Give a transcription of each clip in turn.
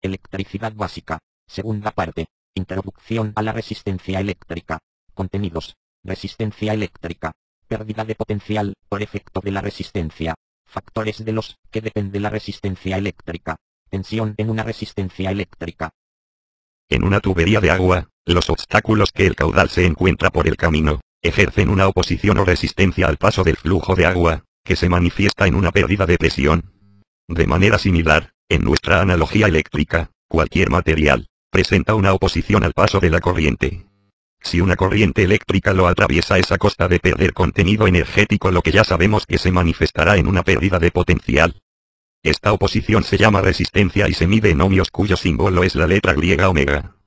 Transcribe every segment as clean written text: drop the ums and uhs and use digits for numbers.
Electricidad básica. Segunda parte. Introducción a la resistencia eléctrica. Contenidos. Resistencia eléctrica. Pérdida de potencial por efecto de la resistencia. Factores de los que depende la resistencia eléctrica. Tensión en una resistencia eléctrica. En una tubería de agua, los obstáculos que el caudal se encuentra por el camino, ejercen una oposición o resistencia al paso del flujo de agua, que se manifiesta en una pérdida de presión. De manera similar, en nuestra analogía eléctrica, cualquier material presenta una oposición al paso de la corriente. Si una corriente eléctrica lo atraviesa es a costa de perder contenido energético, lo que ya sabemos que se manifestará en una pérdida de potencial. Esta oposición se llama resistencia y se mide en ohmios, cuyo símbolo es la letra griega omega.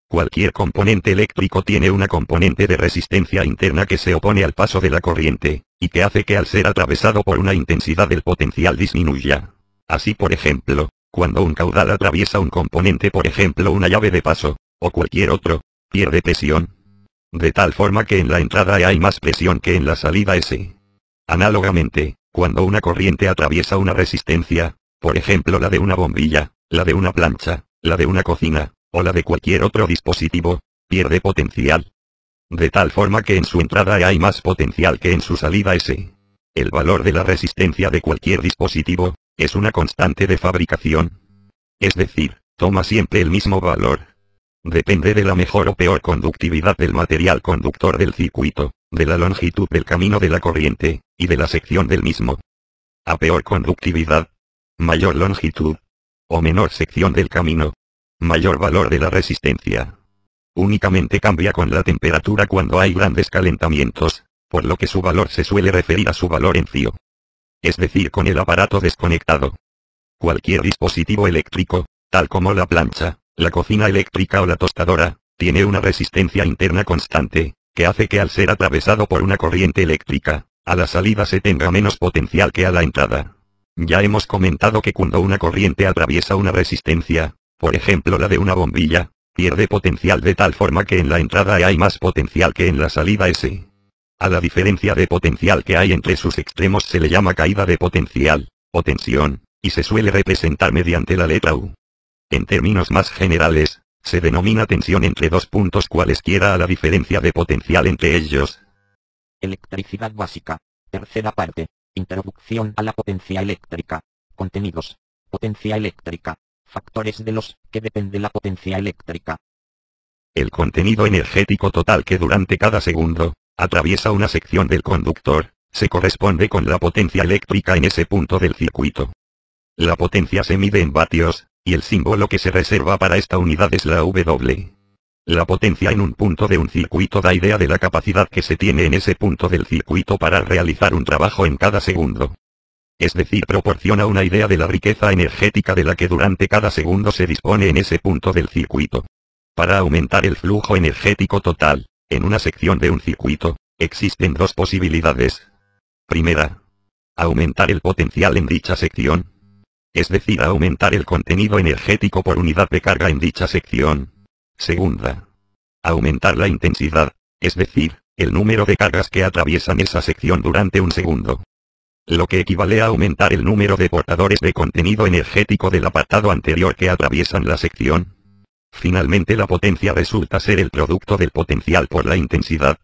Cualquier componente eléctrico tiene una componente de resistencia interna que se opone al paso de la corriente, y que hace que al ser atravesado por una intensidad del potencial disminuya. Así, por ejemplo, cuando un caudal atraviesa un componente, por ejemplo una llave de paso, o cualquier otro, pierde presión. De tal forma que en la entrada E hay más presión que en la salida S. Análogamente, cuando una corriente atraviesa una resistencia, por ejemplo la de una bombilla, la de una plancha, la de una cocina, o la de cualquier otro dispositivo, pierde potencial. De tal forma que en su entrada E hay más potencial que en su salida S. El valor de la resistencia de cualquier dispositivo es una constante de fabricación. Es decir, toma siempre el mismo valor. Depende de la mejor o peor conductividad del material conductor del circuito, de la longitud del camino de la corriente, y de la sección del mismo. A peor conductividad, mayor longitud, o menor sección del camino, mayor valor de la resistencia. Únicamente cambia con la temperatura cuando hay grandes calentamientos, por lo que su valor se suele referir a su valor en frío. Es decir, con el aparato desconectado. Cualquier dispositivo eléctrico, tal como la plancha, la cocina eléctrica o la tostadora, tiene una resistencia interna constante, que hace que al ser atravesado por una corriente eléctrica, a la salida se tenga menos potencial que a la entrada. Ya hemos comentado que cuando una corriente atraviesa una resistencia, por ejemplo la de una bombilla, pierde potencial de tal forma que en la entrada E hay más potencial que en la salida S. A la diferencia de potencial que hay entre sus extremos se le llama caída de potencial, o tensión, y se suele representar mediante la letra U. En términos más generales, se denomina tensión entre dos puntos cualesquiera a la diferencia de potencial entre ellos. Electricidad básica. Tercera parte. Introducción a la potencia eléctrica. Contenidos. Potencia eléctrica. Factores de los que depende la potencia eléctrica. El contenido energético total que durante cada segundo atraviesa una sección del conductor se corresponde con la potencia eléctrica en ese punto del circuito. La potencia se mide en vatios, y el símbolo que se reserva para esta unidad es la W. La potencia en un punto de un circuito da idea de la capacidad que se tiene en ese punto del circuito para realizar un trabajo en cada segundo. Es decir, proporciona una idea de la riqueza energética de la que durante cada segundo se dispone en ese punto del circuito. Para aumentar el flujo energético total, en una sección de un circuito, existen dos posibilidades. Primera, aumentar el potencial en dicha sección. Es decir, aumentar el contenido energético por unidad de carga en dicha sección. Segunda, aumentar la intensidad, es decir, el número de cargas que atraviesan esa sección durante un segundo. Lo que equivale a aumentar el número de portadores de contenido energético del apartado anterior que atraviesan la sección. Finalmente la potencia resulta ser el producto del potencial por la intensidad,